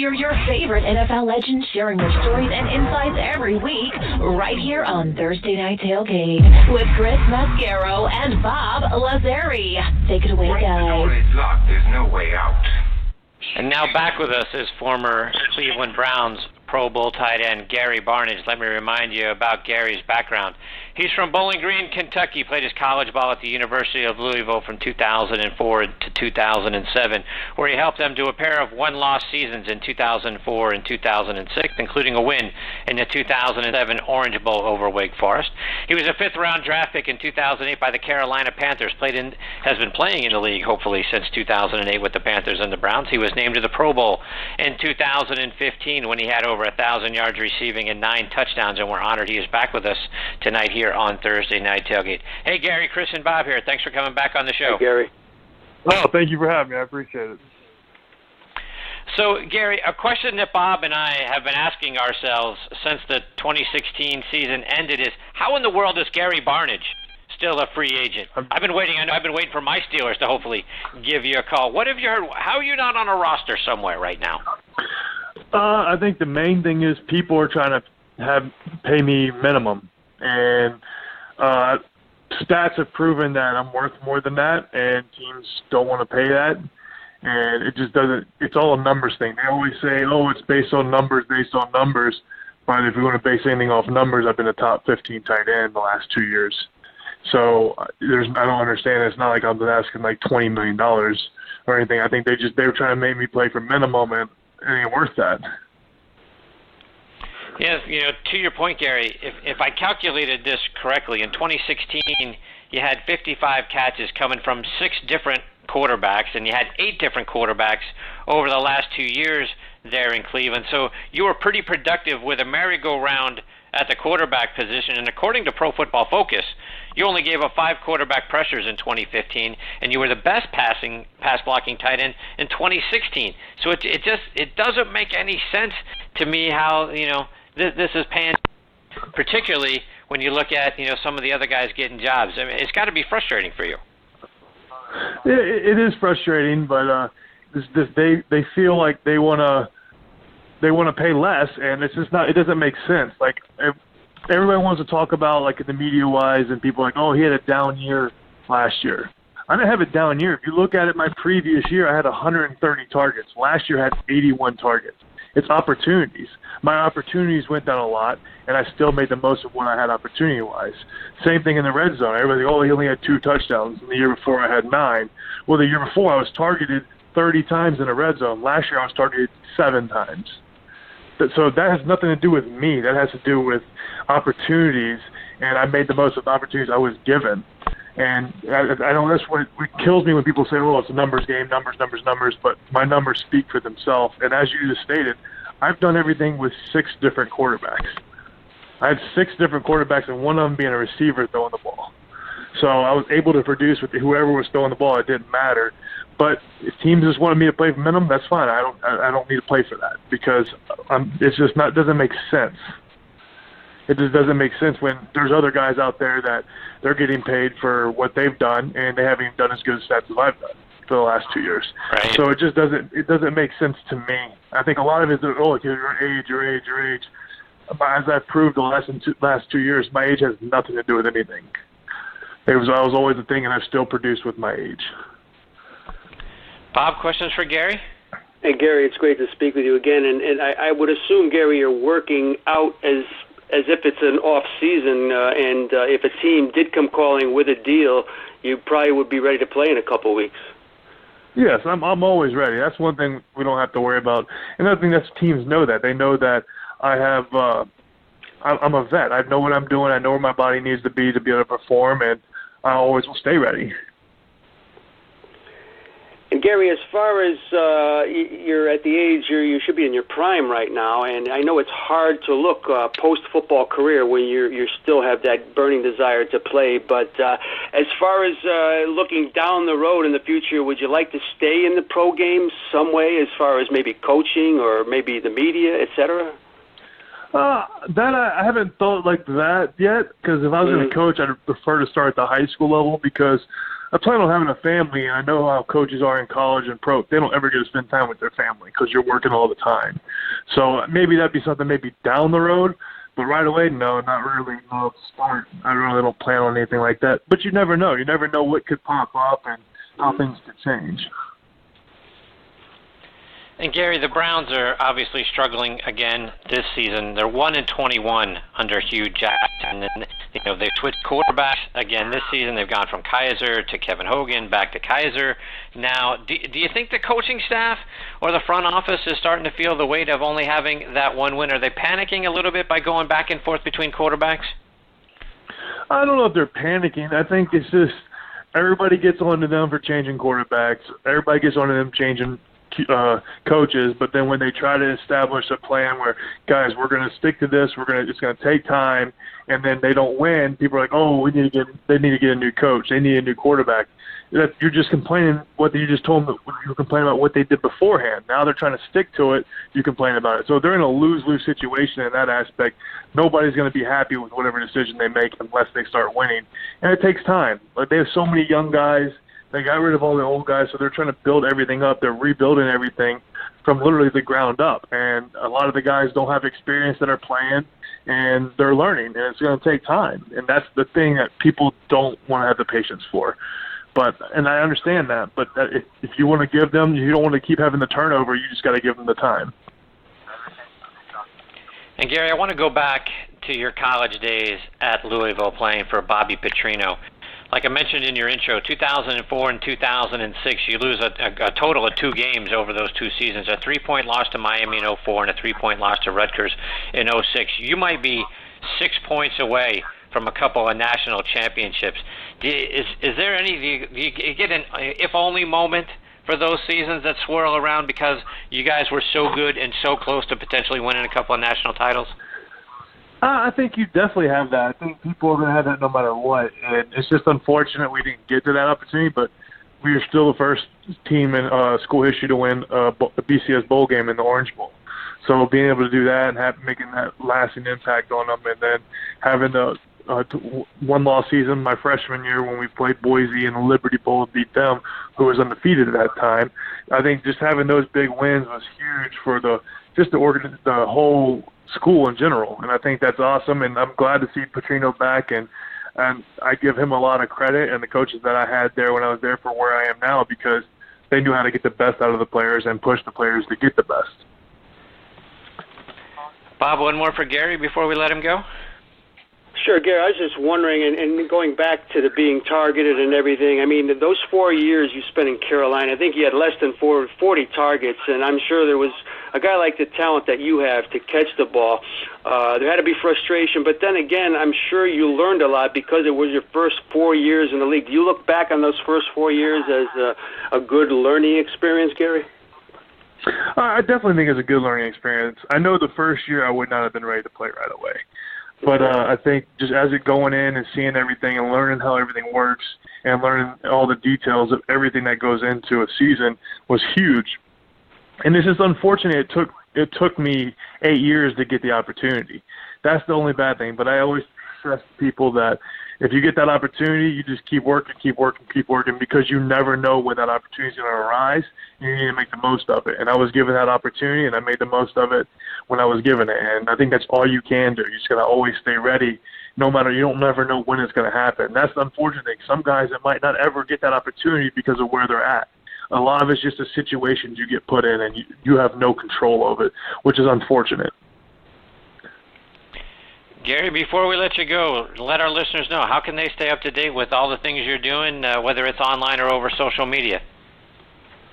hear your favorite NFL legends sharing their stories and insights every week right here on Thursday Night Tailgate with Chris Mascaro and Bob Lazari. Take it away, Once guys. the door is locked, there's no way out. And now back with us is former Cleveland Browns Pro Bowl tight end Gary Barnidge. Let me remind you about Gary's background. He's from Bowling Green, Kentucky. Played his college ball at the University of Louisville from 2004 to 2007, where he helped them do a pair of one-loss seasons in 2004 and 2006, including a win in the 2007 Orange Bowl over Wake Forest. He was a fifth-round draft pick in 2008 by the Carolina Panthers. Has been playing in the league, hopefully, since 2008 with the Panthers and the Browns. He was named to the Pro Bowl in 2015 when he had over 1,000 yards receiving and 9 touchdowns, and we're honored he is back with us tonight here on Thursday Night Tailgate. Hey, Gary, Chris, and Bob here. Thanks for coming back on the show. Hey, Gary. Oh, thank you for having me. I appreciate it. So, Gary, a question that Bob and I have been asking ourselves since the 2016 season ended is, how in the world is Gary Barnidge still a free agent? I've been waiting for my Steelers to hopefully give you a call. What have you heard? How are you not on a roster somewhere right now? I think the main thing is people are trying to pay me minimum, and stats have proven that I'm worth more than that, and teams don't want to pay that, and it just doesn't. It's all a numbers thing. They always say, "Oh, it's based on numbers, based on numbers." But if you want to base anything off numbers, I've been a top 15 tight end the last 2 years. So I don't understand. It's not like I'm asking like $20 million or anything. I think they were trying to make me play for minimum, and it ain't worth that. Yes, to your point, Gary, if I calculated this correctly, in 2016 you had 55 catches coming from 6 different quarterbacks, and you had 8 different quarterbacks over the last 2 years there in Cleveland. So you were pretty productive with a merry-go-round at the quarterback position, and according to Pro Football Focus, you only gave up 5 quarterback pressures in 2015, and you were the best pass-blocking tight end in 2016. So it doesn't make any sense to me how this is paying, particularly when you look at some of the other guys getting jobs. I mean, it's got to be frustrating for you. It is frustrating, but they feel like they want to pay less, and it's just not. It doesn't make sense. Like everybody wants to talk about like the media wise, and people are like, oh, he had a down year last year. I didn't have a down year. If you look at it, my previous year I had 130 targets. Last year I had 81 targets. It's opportunities. My opportunities went down a lot, and I still made the most of what I had opportunity-wise. Same thing in the red zone. Everybody's like, oh, he only had 2 touchdowns. And the year before I had 9. Well, the year before I was targeted 30 times in the red zone. Last year I was targeted 7 times. So that has nothing to do with me. That has to do with opportunities, and I made the most of the opportunities I was given. And I know that's what kills me when people say, oh, it's a numbers game, numbers, but my numbers speak for themselves. And as you just stated, I've done everything with 6 different quarterbacks. I had 6 different quarterbacks, and one of them being a receiver throwing the ball. So I was able to produce with whoever was throwing the ball. It didn't matter. But if teams just wanted me to play for minimum, that's fine. I don't need to play for that because it's just not. Doesn't make sense. It just doesn't make sense when there's other guys out there that they're getting paid for what they've done, and they haven't even done as good stats as I've done for the last 2 years. Right. So it just doesn't make sense to me. I think a lot of it is, oh, your age. But as I've proved the last 2 years, my age has nothing to do with anything. I was always a thing, and I've still produced with my age. Bob, questions for Gary? Hey, Gary, it's great to speak with you again. And I would assume, Gary, you're working out as if it's an off season, and if a team did come calling with a deal, you probably would be ready to play in a couple weeks. Yes, I'm always ready. That's one thing we don't have to worry about. Another thing that teams know that. They know that I have I'm a vet. I know what I'm doing. I know where my body needs to be able to perform, and I always will stay ready. And Gary, as far as you're at the age you should be in your prime right now, and I know it's hard to look post-football career when you still have that burning desire to play, but as far as looking down the road in the future, would you like to stay in the pro game some way as far as maybe coaching or maybe the media, et cetera? That I haven't thought like that yet, because if I was going to coach, I'd prefer to start at the high school level because I plan on having a family, and I know how coaches are in college and pro. They don't ever get to spend time with their family because you're working all the time. So maybe that'd be something maybe down the road, but right away, no, not really. No, start. I really don't plan on anything like that. But you never know. You never know what could pop up and how things could change. And Gary, the Browns are obviously struggling again this season. They're 1-21 under Hugh Jackson, and they've switched quarterbacks again this season. They've gone from Kaiser to Kevin Hogan, back to Kaiser. Now, do you think the coaching staff or the front office is starting to feel the weight of only having that one win? Are they panicking a little bit by going back and forth between quarterbacks? I don't know if they're panicking. I think it's just everybody gets onto them for changing quarterbacks. Everybody gets onto them changing coaches, but then when they try to establish a plan where, guys, we're going to stick to this, it's going to take time, and then they don't win, people are like, oh, they need to get a new coach, they need a new quarterback. You're just complaining what you just told them. You're complaining about what they did beforehand. Now they're trying to stick to it. You complain about it. So they're in a lose-lose situation in that aspect. Nobody's going to be happy with whatever decision they make unless they start winning, and it takes time. Like, they have so many young guys. They got rid of all the old guys, so they're trying to build everything up. They're rebuilding everything from literally the ground up. And a lot of the guys don't have experience that are playing, and they're learning, and it's going to take time. And that's the thing that people don't want to have the patience for. And I understand that, but if you want to give them, you don't want to keep having the turnover, you just got to give them the time. And Gary, I want to go back to your college days at Louisville playing for Bobby Petrino. Like I mentioned in your intro, 2004 and 2006, you lose a total of 2 games over those 2 seasons, a 3-point loss to Miami in 2004 and a 3-point loss to Rutgers in 2006. You might be 6 points away from a couple of national championships. Is there any, do you get an if-only moment for those seasons that swirl around because you guys were so good and so close to potentially winning a couple of national titles? I think you definitely have that. I think people are going to have that no matter what. And it's just unfortunate we didn't get to that opportunity, but we are still the first team in school history to win a BCS bowl game in the Orange Bowl. So being able to do that and making that lasting impact on them, and then having the one-loss season my freshman year when we played Boise in the Liberty Bowl and beat them, who was undefeated at that time. I think just having those big wins was huge for the whole school in general, and I think that's awesome, and I'm glad to see Petrino back, and I give him a lot of credit and the coaches that I had there when I was there for where I am now, because they knew how to get the best out of the players and push the players to get the best. Bob, one more for Gary before we let him go? Sure, Gary, I was just wondering, and going back to the being targeted and everything, I mean, those 4 years you spent in Carolina, I think you had less than 40 targets, and I'm sure there was a guy like the talent that you have to catch the ball. There had to be frustration, but then again, I'm sure you learned a lot because it was your first 4 years in the league. Do you look back on those first 4 years as a good learning experience, Gary? I definitely think it's a good learning experience. I know the first year I would not have been ready to play right away. But I think just as it going in and seeing everything and learning how everything works and learning all the details of everything that goes into a season was huge. And it's just unfortunate it took me 8 years to get the opportunity. That's the only bad thing. But I always stress to people that if you get that opportunity, you just keep working, because you never know when that opportunity is going to arise. You need to make the most of it. And I was given that opportunity, and I made the most of it when I was given it. And I think that's all you can do. You just got to always stay ready, no matter, you don't never know when it's going to happen. That's the unfortunate thing. Some guys that might not ever get that opportunity because of where they're at. A lot of it's just the situations you get put in, and you have no control of it, which is unfortunate. Gary, before we let you go, let our listeners know, how can they stay up to date with all the things you're doing, whether it's online or over social media?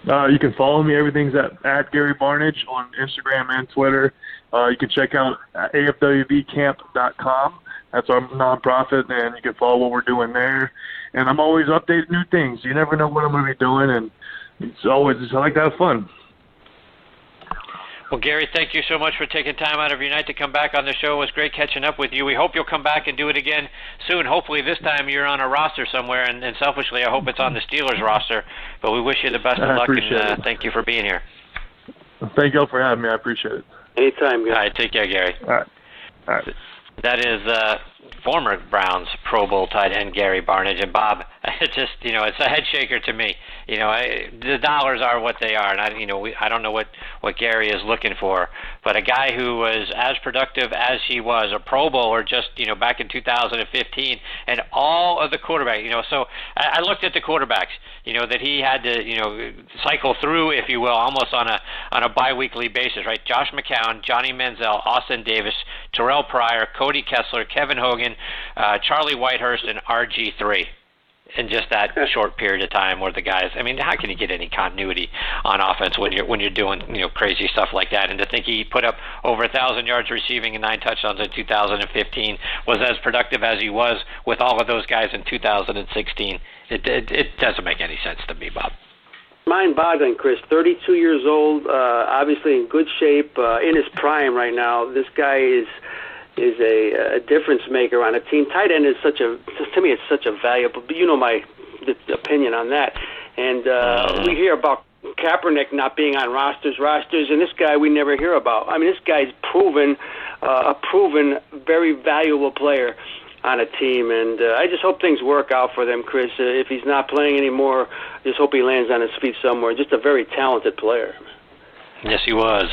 You can follow me. Everything's at Gary Barnidge on Instagram and Twitter. You can check out afwvcamp.com. That's our nonprofit, and you can follow what we're doing there. And I'm always updating new things. You never know what I'm going to be doing, and I like to have fun. Well, Gary, thank you so much for taking time out of your night to come back on the show. It was great catching up with you. We hope you'll come back and do it again soon. Hopefully this time you're on a roster somewhere, and selfishly I hope it's on the Steelers roster. But we wish you the best of luck, and thank you for being here. Thank you all for having me. I appreciate it. Anytime, Gary. All right, take care, Gary. All right. That is former Browns Pro Bowl tight end Gary Barnidge. And Bob, it's just, it's a head shaker to me. The dollars are what they are, and I don't know what Gary is looking for. But a guy who was as productive as he was, a Pro Bowler just, back in 2015, and all of the quarterbacks, so I looked at the quarterbacks, that he had to, cycle through, if you will, almost on a biweekly basis, right? Josh McCown, Johnny Manziel, Austin Davis, Terrell Pryor, Cody Kessler, Kevin Hogan, Charlie Whitehurst, and RG3. In just that short period of time, where the guys, how can you get any continuity on offense when you're doing crazy stuff like that? And to think he put up over 1,000 yards receiving and 9 touchdowns in 2015, was as productive as he was with all of those guys in 2016. It doesn't make any sense to me, Bob. Mind-boggling, Chris. 32 years old, obviously in good shape, in his prime right now. This guy is a difference maker on a team. Tight end is to me, it's such a valuable, my opinion on that. And we hear about Kaepernick not being on rosters, and this guy we never hear about. This guy's a proven very valuable player on a team, and I just hope things work out for them, Chris. If he's not playing anymore, I just hope he lands on his feet somewhere. Just a very talented player. Yes, he was.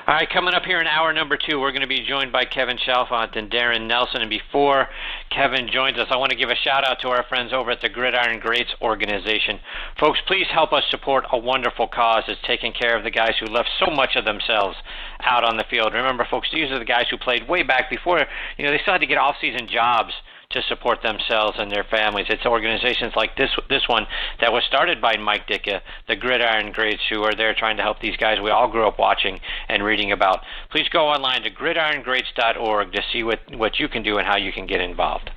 All right, coming up here in hour number 2, we're going to be joined by Kevin Chalfant and Darren Nelson. And before Kevin joins us, I want to give a shout-out to our friends over at the Gridiron Greats organization. Folks, please help us support a wonderful cause that's taking care of the guys who left so much of themselves out on the field. Remember, folks, these are the guys who played way back before, they still had to get off-season jobs to support themselves and their families. It's organizations like this one that was started by Mike Ditka, the Gridiron Greats, who are there trying to help these guys we all grew up watching and reading about. Please go online to gridirongreats.org to see what you can do and how you can get involved.